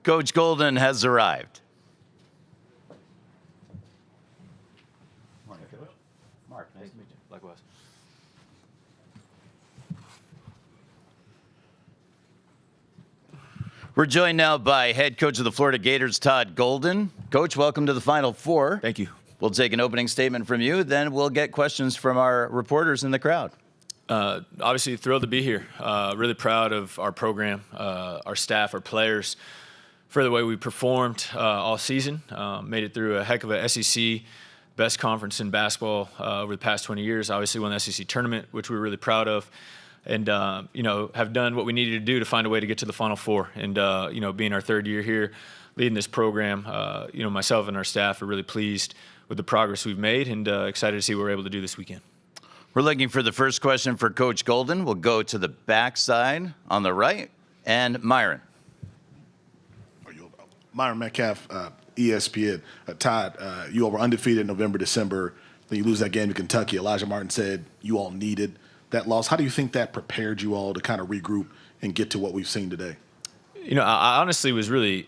Coach Golden has arrived. Morning, Coach. Mark, nice to meet you. Likewise. We're joined now by head coach of the Florida Gators, Todd Golden. Coach, welcome to the Final Four. Thank you. We'll take an opening statement from you, then we'll get questions from our reporters in the crowd. Obviously thrilled to be here. Really proud of our program, our staff, our players, for the way we performed all season. Made it through a heck of a SEC, best conference in basketball over the past 20 years. Obviously won the SEC tournament, which we were really proud of. And, have done what we needed to do to find a way to get to the Final Four. And, being our third year here, leading this program, myself and our staff are really pleased with the progress we've made and excited to see what we're able to do this weekend. We're looking for the first question for Coach Golden. We'll go to the backside on the right, and Myron. Myron Metcalf, ESPN. Todd, you all were undefeated in November, December. Then you lose that game to Kentucky. Elijah Martin said you all needed that loss. How do you think that prepared you all to kind of regroup and get to what we've seen today? I honestly was really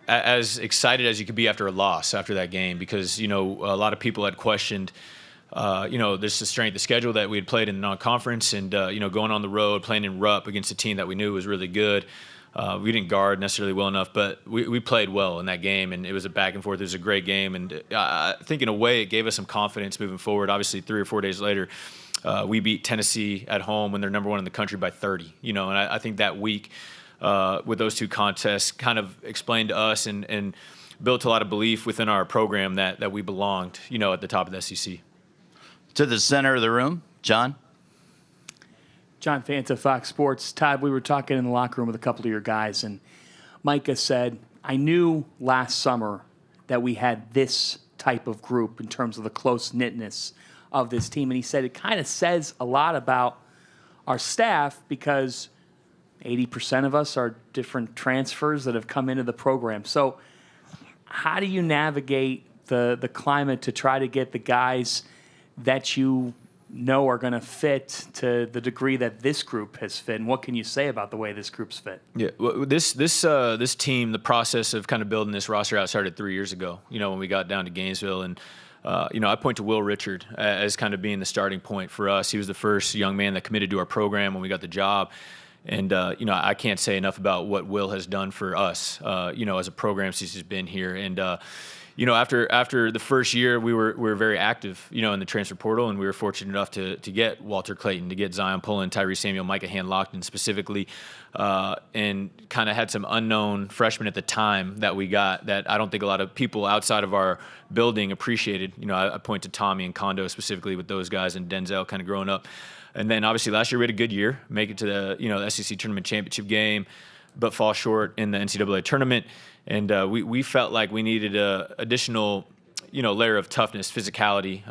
as excited as you could be after a loss after that game because, a lot of people had questioned, this the strength of schedule that we had played in the non-conference and, going on the road, playing in Rupp against a team that we knew was really good. We didn't guard necessarily well enough, but we played well in that game, and it was a back and forth. It was a great game, and I think in a way it gave us some confidence moving forward. Obviously, 3 or 4 days later, we beat Tennessee at home when they're number 1 in the country by 30. And I think that week with those two contests kind of explained to us and built a lot of belief within our program that we belonged, at the top of the SEC. To the center of the room, John. John Fanta, Fox Sports. Todd, we were talking in the locker room with a couple of your guys, and Micah said, I knew last summer that we had this type of group in terms of the close-knitness of this team. And he said it kind of says a lot about our staff because 80% of us are different transfers that have come into the program. So how do you navigate the climate to try to get the guys that you know are going to fit to the degree that this group has fit? And what can you say about the way this group's fit? Yeah, well, this team, the process of kind of building this roster out started 3 years ago, when we got down to Gainesville. And, I point to Will Richard as kind of being the starting point for us. He was the first young man that committed to our program when we got the job. And, I can't say enough about what Will has done for us, as a program since he's been here. And, after the first year, we were very active, in the transfer portal, and we were fortunate enough to get Walter Clayton, to get Zion Pullen, Tyrese Samuel, Micah Hand-Lockton specifically, and kind of had some unknown freshmen at the time that we got that I don't think a lot of people outside of our building appreciated. I point to Tommy and Kondo specifically with those guys and Denzel kind of growing up. And then obviously last year we had a good year, make it to the SEC tournament championship game, but fall short in the NCAA tournament. And we felt like we needed a additional, layer of toughness, physicality,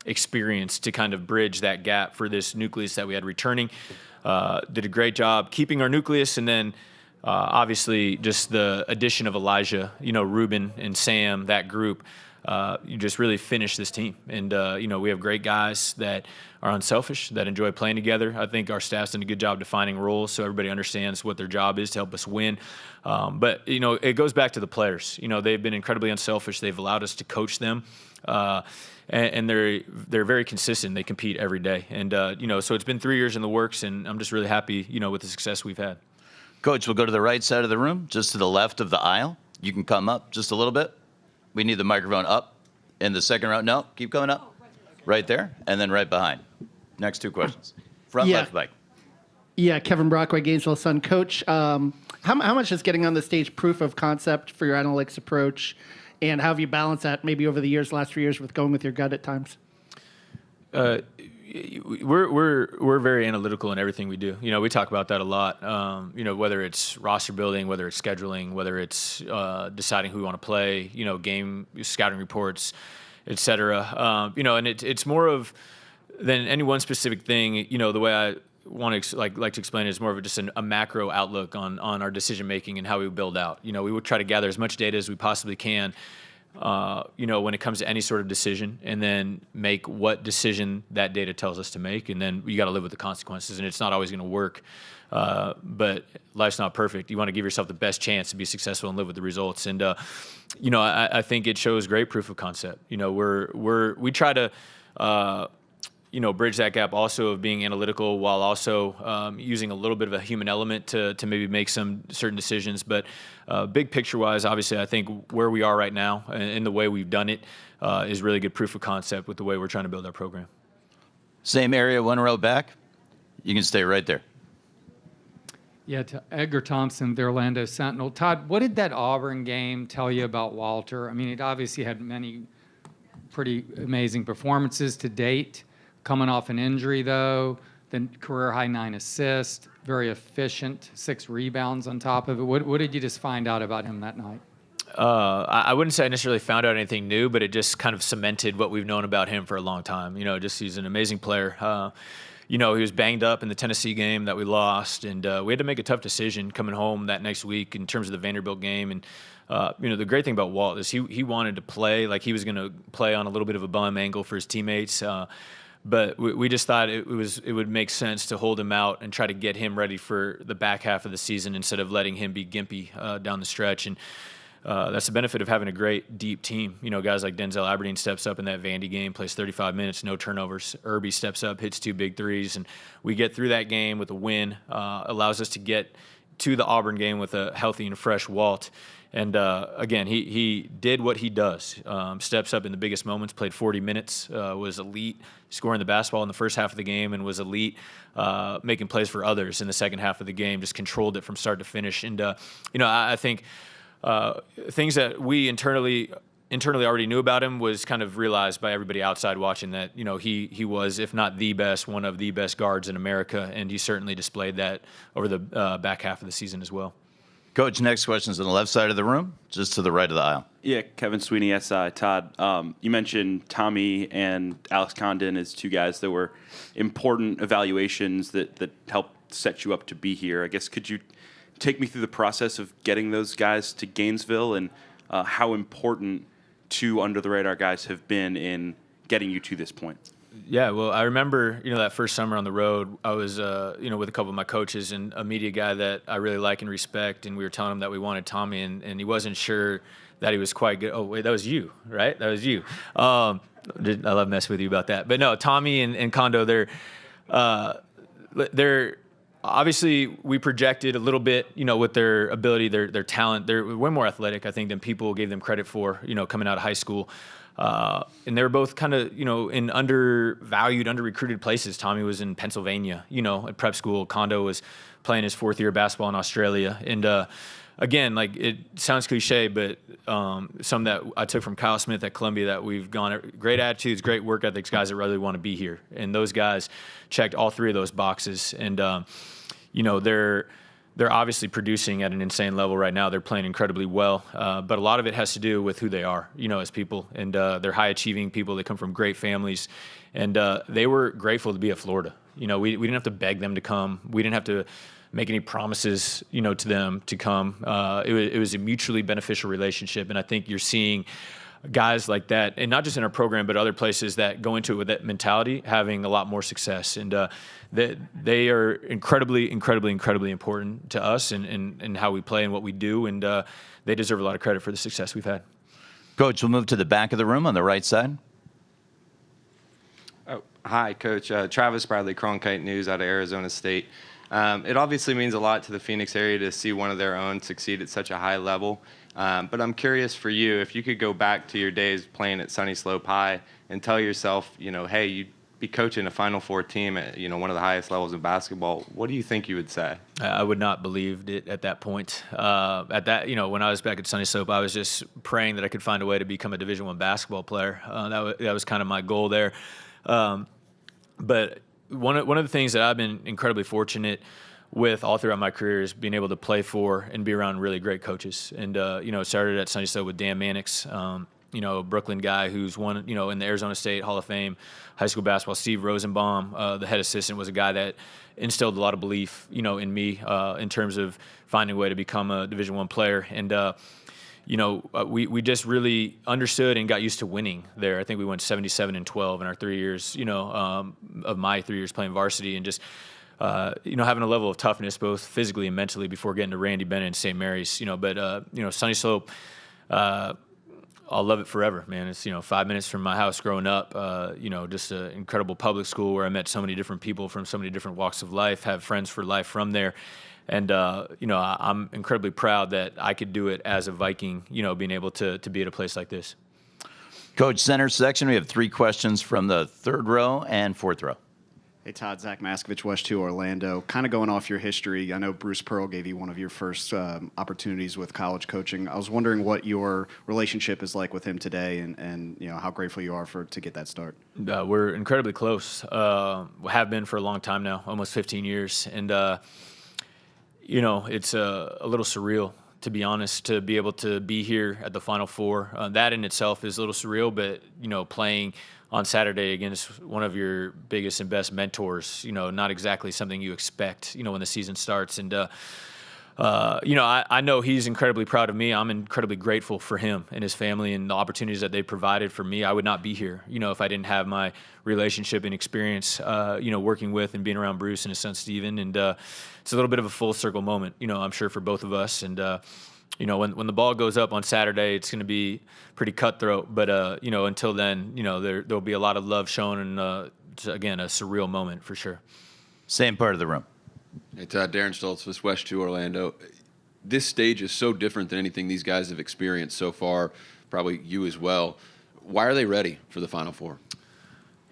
experience to kind of bridge that gap for this nucleus that we had returning. Did a great job keeping our nucleus, and then obviously just the addition of Elijah, Ruben and Sam, that group. You just really finish this team. And, we have great guys that are unselfish, that enjoy playing together. I think our staff's done a good job defining roles so everybody understands what their job is to help us win. But, it goes back to the players. They've been incredibly unselfish. They've allowed us to coach them. And they're very consistent. They compete every day. And, so it's been 3 years in the works, and I'm just really happy, with the success we've had. Coach, we'll go to the right side of the room, just to the left of the aisle. You can come up just a little bit. We need the microphone up in the second row. No, keep coming up. Right there, and then right behind. Next 2 questions. Front left, Mike. Yeah, Kevin Brockway, Gainesville Sun. Coach, how much is getting on the stage proof of concept for your analytics approach, and how have you balanced that maybe over the last 3 years with going with your gut at times? We're very analytical in everything we do. We talk about that a lot. Whether it's roster building, whether it's scheduling, whether it's deciding who we want to play, game scouting reports, et cetera. And it's more of than any one specific thing. The way I want to like to explain it is more of just a macro outlook on our decision making and how we build out. We would try to gather as much data as we possibly can. when it comes to any sort of decision, and then make what decision that data tells us to make. And then you got to live with the consequences, and it's not always going to work. But life's not perfect. You want to give yourself the best chance to be successful and live with the results. And, I think it shows great proof of concept. We try to, bridge that gap also of being analytical while also using a little bit of a human element to maybe make some certain decisions. But big picture wise, obviously, I think where we are right now and the way we've done it is really good proof of concept with the way we're trying to build our program. Same area, one row back. You can stay right there. Yeah, to Edgar Thompson, the Orlando Sentinel. Todd, what did that Auburn game tell you about Walter? I mean, it obviously had many pretty amazing performances to date. Coming off an injury, though, then career high 9 assists, very efficient, 6 rebounds on top of it. What did you just find out about him that night? I wouldn't say I necessarily found out anything new, but it just kind of cemented what we've known about him for a long time. He's an amazing player. He was banged up in the Tennessee game that we lost, and we had to make a tough decision coming home that next week in terms of the Vanderbilt game. And the great thing about Walt is he wanted to play like he was going to play on a little bit of a bum angle for his teammates. But we just thought it would make sense to hold him out and try to get him ready for the back half of the season instead of letting him be gimpy down the stretch. And that's the benefit of having a great, deep team. Guys like Denzel Aberdeen steps up in that Vandy game, plays 35 minutes, no turnovers. Irby steps up, hits 2 big threes, and we get through that game with a win. Allows us to get to the Auburn game with a healthy and fresh Walt. And again, he did what he does. Steps up in the biggest moments, played 40 minutes, was elite, scoring the basketball in the first half of the game, and was elite, making plays for others in the second half of the game, just controlled it from start to finish. And, I think things that we internally already knew about him was kind of realized by everybody outside watching that, he was, if not the best, one of the best guards in America, and he certainly displayed that over the back half of the season as well. Coach, next question is on the left side of the room, just to the right of the aisle. Yeah, Kevin Sweeney, SI. Todd, you mentioned Tommy and Alex Condon as 2 guys that were important evaluations that helped set you up to be here. I guess could you take me through the process of getting those guys to Gainesville and how important 2 under-the-radar guys have been in getting you to this point? Yeah, well, I remember, that first summer on the road, I was, with a couple of my coaches and a media guy that I really like and respect, and we were telling him that we wanted Tommy, and he wasn't sure that he was quite good. Oh, wait, that was you, right? That was you. I love messing with you about that. But no, Tommy and Kondo, they're obviously we projected a little bit, with their ability, their talent. They're way more athletic, I think, than people gave them credit for, coming out of high school. And they were both kind of, in undervalued, under-recruited places. Tommy was in Pennsylvania, at prep school. Kondo was playing his 4th year of basketball in Australia. And again, like it sounds cliche, but some that I took from Kyle Smith at Columbia that we've gone great attitudes, great work ethics, guys that really want to be here. And those guys checked all 3 of those boxes. And, they're obviously producing at an insane level right now. They're playing incredibly well, but a lot of it has to do with who they are, as people. And they're high-achieving people. They come from great families, and they were grateful to be at Florida. We didn't have to beg them to come. We didn't have to make any promises, to them to come. It was a mutually beneficial relationship, and I think you're seeing guys like that, and not just in our program, but other places that go into it with that mentality, having a lot more success. And they are incredibly, incredibly, incredibly important to us and how we play and what we do. And they deserve a lot of credit for the success we've had. Coach, we'll move to the back of the room on the right side. Oh, hi, Coach. Travis Bradley, Cronkite News out of Arizona State. It obviously means a lot to the Phoenix area to see one of their own succeed at such a high level. But I'm curious for you, if you could go back to your days playing at Sunny Slope High and tell yourself, hey, you'd be coaching a Final Four team at, one of the highest levels of basketball, what do you think you would say? I would not believe it at that point. At that, when I was back at Sunny Slope, I was just praying that I could find a way to become a Division I basketball player. That was kind of my goal there. But one of the things that I've been incredibly fortunate with all throughout my career is being able to play for and be around really great coaches. And, started at Sunny Slope with Dan Mannix, a Brooklyn guy who's won, in the Arizona State Hall of Fame high school basketball. Steve Rosenbaum, the head assistant, was a guy that instilled a lot of belief, in me in terms of finding a way to become a Division I player. And, we just really understood and got used to winning there. I think we went 77-12 in our 3 years, of my 3 years playing varsity, and just, having a level of toughness, both physically and mentally, before getting to Randy Bennett and St. Mary's, but Sunny Slope, I'll love it forever, man. It's, 5 minutes from my house growing up, just an incredible public school where I met so many different people from so many different walks of life, have friends for life from there. And, I'm incredibly proud that I could do it as a Viking, being able to be at a place like this. Coach, center section, we have 3 questions from the 3rd row and 4th row. Hey, Todd, Zach Maskovich, West 2 Orlando. Kind of going off your history, I know Bruce Pearl gave you one of your first opportunities with college coaching. I was wondering what your relationship is like with him today, and how grateful you are to get that start. We're incredibly close. We have been for a long time now, almost 15 years. And, it's a little surreal, to be honest, to be able to be here at the Final Four. That in itself is a little surreal, but, playing on Saturday against one of your biggest and best mentors, not exactly something you expect, when the season starts. And, I know he's incredibly proud of me. I'm incredibly grateful for him and his family and the opportunities that they provided for me. I would not be here, if I didn't have my relationship and experience, working with and being around Bruce and his son Steven. And it's a little bit of a full circle moment, I'm sure, for both of us. And, when the ball goes up on Saturday, it's going to be pretty cutthroat. But, until then, there'll be a lot of love shown, and, again, a surreal moment for sure. Same part of the room. Hey, Todd, Darren Stoltz with West 2 Orlando. This stage is so different than anything these guys have experienced so far, probably you as well. Why are they ready for the Final Four?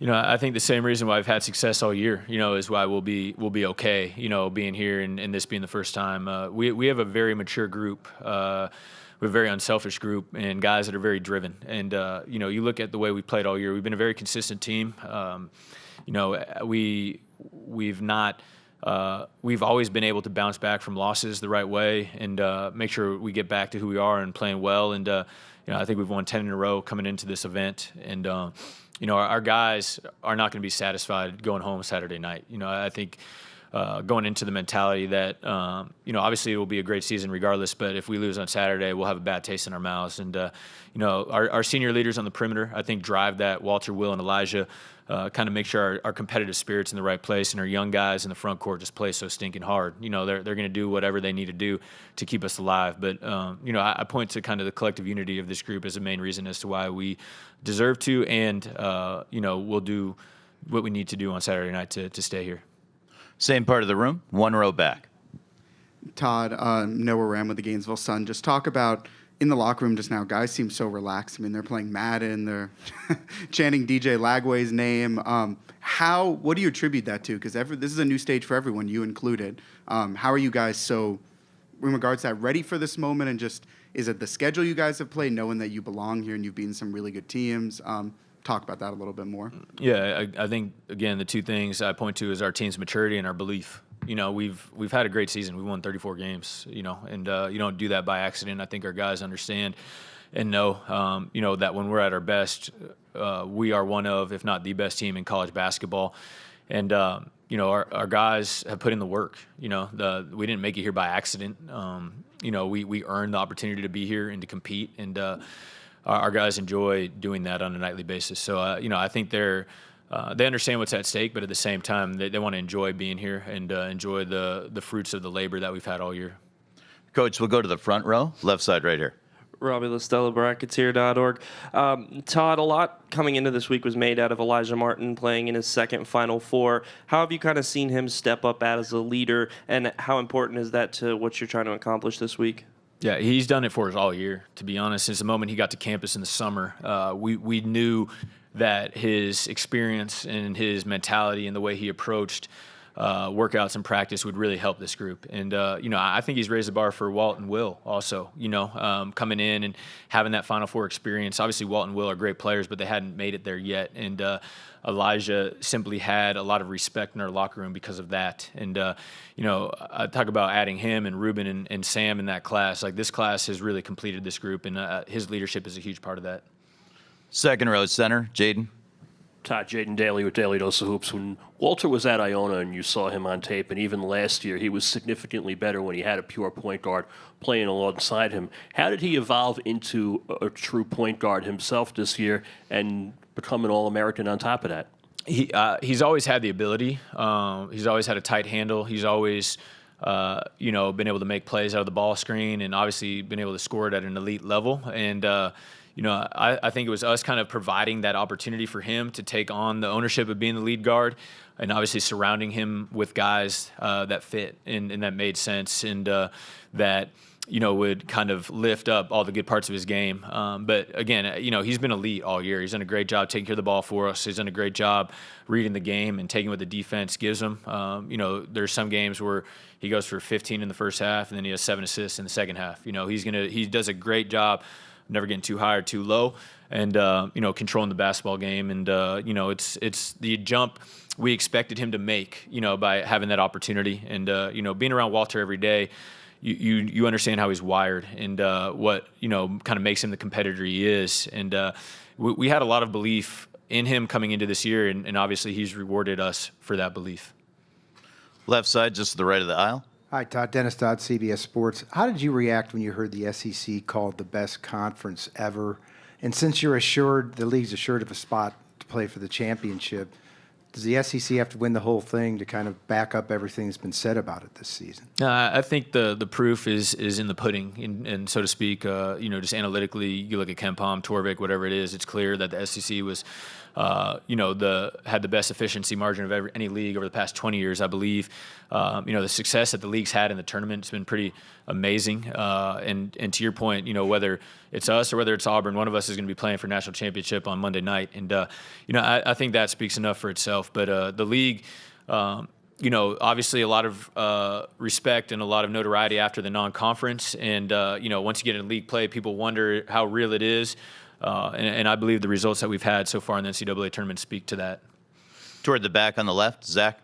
I think the same reason why I've had success all year, is why we'll be okay, being here and this being the first time. We have a very mature group. We have a very unselfish group and guys that are very driven. And, you look at the way we played all year. We've been a very consistent team. We've always been able to bounce back from losses the right way and make sure we get back to who we are and playing well. And, I think we've won 10 in a row coming into this event. And, our guys are not going to be satisfied going home Saturday night. I think going into the mentality that, obviously it will be a great season regardless, but if we lose on Saturday, we'll have a bad taste in our mouths. And, our senior leaders on the perimeter, I think, drive that. Walter, Will, and Elijah kind of make sure our competitive spirit's in the right place, and our young guys in the front court just play so stinking hard. They're going to do whatever they need to do to keep us alive. But, I point to kind of the collective unity of this group as a main reason as to why we deserve to, and, we'll do what we need to do on Saturday night to stay here. Same part of the room, 1 row back. Todd, Noah Ram with the Gainesville Sun. Just talk about, in the locker room just now, guys seem so relaxed. I mean, they're playing Madden, they're chanting DJ Lagway's name. What do you attribute that to? Because this is a new stage for everyone, you included. How are you guys so, in regards to that, ready for this moment? And just, is it the schedule you guys have played, knowing that you belong here and you've beaten some really good teams? Talk about that a little bit more. Yeah, I think, again, the 2 things I point to is our team's maturity and our belief. We've had a great season. We won 34 games, and you don't do that by accident. I think our guys understand and know, that when we're at our best, we are one of, if not the best team in college basketball. And, our guys have put in the work. We didn't make it here by accident. We earned the opportunity to be here and to compete. And our guys enjoy doing that on a nightly basis. So, I think they understand what's at stake, but at the same time, they want to enjoy being here and enjoy the fruits of the labor that we've had all year. Coach, we'll go to the front row, left side right here. Robbie LaStella, Brackets.org. Todd, a lot coming into this week was made out of Elijah Martin playing in his second Final Four. How have you kind of seen him step up as a leader, and how important is that to what you're trying to accomplish this week? Yeah, he's done it for us all year, to be honest. Since the moment he got to campus in the summer, we knew that his experience and his mentality and the way he approached workouts and practice would really help this group. And, I think he's raised the bar for Walt and Will also, coming in and having that Final Four experience. Obviously, Walt and Will are great players, but they hadn't made it there yet. And Elijah simply had a lot of respect in our locker room because of that. And, I talk about adding him and Ruben and Sam in that class. Like, this class has really completed this group, and his leadership is a huge part of that. Second row center, Jaden. Todd, Jaden Daly with Daily Dose of Hoops. When Walter was at Iona and you saw him on tape, and even last year, he was significantly better when he had a pure point guard playing alongside him. How did he evolve into a true point guard himself this year and become an All-American on top of that? He's always had the ability. He's always had a tight handle. He's always been able to make plays out of the ball screen, and obviously been able to score it at an elite level. And I think it was us kind of providing that opportunity for him to take on the ownership of being the lead guard, and obviously surrounding him with guys that fit and that made sense, and that would kind of lift up all the good parts of his game. But again, he's been elite all year. He's done a great job taking care of the ball for us. He's done a great job reading the game and taking what the defense gives him. There's some games where he goes for 15 in the first half, and then he has 7 assists in the second half. He does a great job never getting too high or too low, and controlling the basketball game. And it's the jump we expected him to make, by having that opportunity. And being around Walter every day, you understand how he's wired, and what kind of makes him the competitor he is. And we had a lot of belief in him coming into this year, and obviously he's rewarded us for that belief. Left side, just to the right of the aisle. Hi, Todd. Dennis Dodd, CBS Sports. How did you react when you heard the SEC called the best conference ever? And since you're the league's assured of a spot to play for the championship, does the SEC have to win the whole thing to kind of back up everything that's been said about it this season? I think the proof is in the pudding, and so to speak. Just analytically, you look at KenPom, Torvik, whatever it is, it's clear that the SEC was, had the best efficiency margin of any league over the past 20 years, I believe. The success that the league's had in the tournament has been pretty amazing. And to your point, whether it's us or whether it's Auburn, one of us is going to be playing for national championship on Monday night. And, I think that speaks enough for itself. But the league, obviously a lot of respect and a lot of notoriety after the non-conference. And, once you get in league play, people wonder how real it is. And I believe the results that we've had so far in the NCAA tournament speak to that. Toward the back on the left, Zach.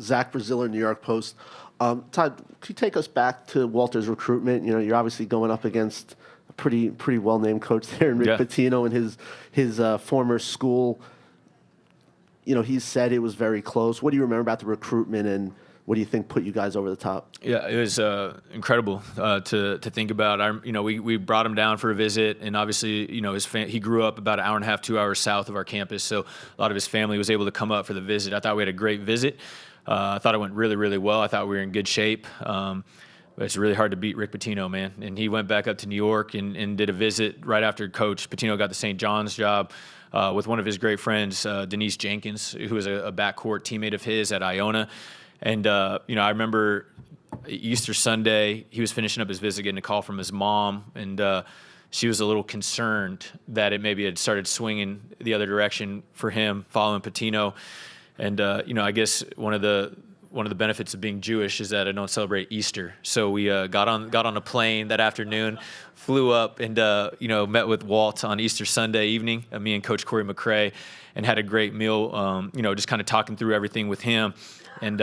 Zach Braziller, New York Post. Todd, could you take us back to Walter's recruitment? You're obviously going up against a pretty well-named coach there in Rick Pitino and his former school. He said it was very close. What do you remember about the recruitment, and what do you think put you guys over the top? Yeah, it was incredible to think about. We brought him down for a visit, and obviously, he grew up about an hour and a half, 2 hours south of our campus, so a lot of his family was able to come up for the visit. I thought we had a great visit. I thought it went really, really well. I thought we were in good shape. But it's really hard to beat Rick Pitino, man. And he went back up to New York and did a visit right after Coach Pitino got the St. John's job with one of his great friends, Denise Jenkins, who was a backcourt teammate of his at Iona. And, I remember Easter Sunday, he was finishing up his visit, getting a call from his mom, and she was a little concerned that it maybe had started swinging the other direction for him following Pitino. And, I guess one of the benefits of being Jewish is that I don't celebrate Easter. So we got on a plane that afternoon, flew up, and met with Walt on Easter Sunday evening, me and Coach Corey McCray, and had a great meal. Just kind of talking through everything with him. And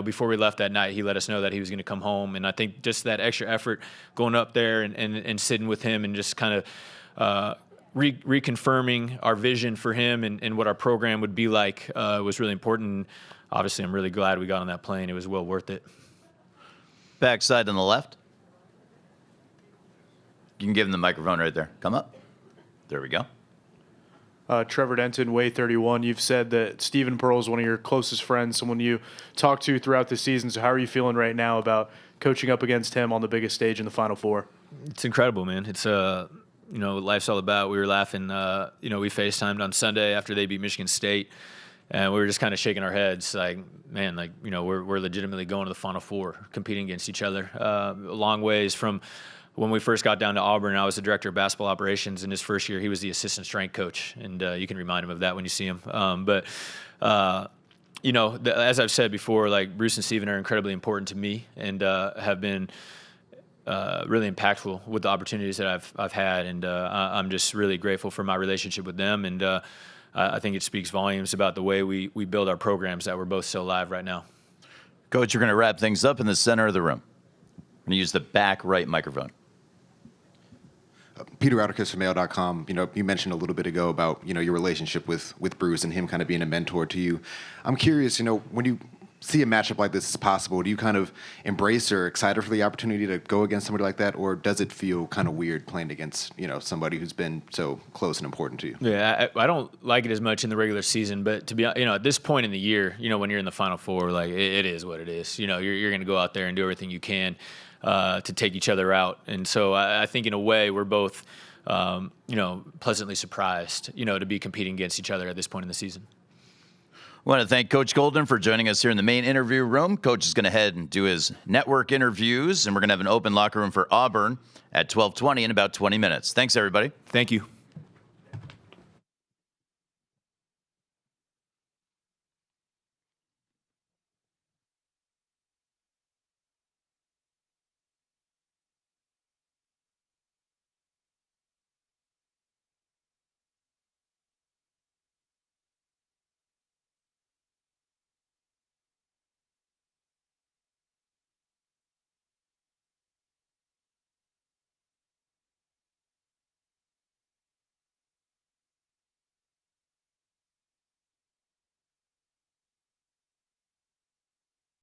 before we left that night, he let us know that he was going to come home. And I think just that extra effort going up there and sitting with him and just kind of reconfirming our vision for him and what our program would be like was really important. Obviously, I'm really glad we got on that plane. It was well worth it. Backside on the left. You can give him the microphone right there. Come up. There we go. Trevor Denton, Way 31. You've said that Stephen Pearl is one of your closest friends, someone you talk to throughout the season. So how are you feeling right now about coaching up against him on the biggest stage in the Final Four? It's incredible, man. It's life's all about. We were laughing. We FaceTimed on Sunday after they beat Michigan State, and we were just kind of shaking our heads, like, man, we're legitimately going to the Final Four, competing against each other. A long ways from when we first got down to Auburn. I was the director of basketball operations. In his first year, he was the assistant strength coach, and you can remind him of that when you see him. As I've said before, like, Bruce and Steven are incredibly important to me, and have been really impactful with the opportunities that I've had, and I'm just really grateful for my relationship with them, and I think it speaks volumes about the way we build our programs that we're both so live right now. Coach, you're going to wrap things up in the center of the room. I'm going to use the back right microphone. Peter Outerkis from Mail.com, you mentioned a little bit ago about, your relationship with Bruce and him kind of being a mentor to you. I'm curious, when you see a matchup like this as possible, do you kind of embrace or excited for the opportunity to go against somebody like that, or does it feel kind of weird playing against, somebody who's been so close and important to you? Yeah, I don't like it as much in the regular season, but to be, at this point in the year, when you're in the Final Four, like it is what it is. You're going to go out there and do everything you can to take each other out, and so I think in a way we're both, pleasantly surprised, to be competing against each other at this point in the season. I want to thank Coach Golden for joining us here in the main interview room. Coach is going to head and do his network interviews, and we're going to have an open locker room for Auburn at 12:20 in about 20 minutes. Thanks, everybody. Thank you.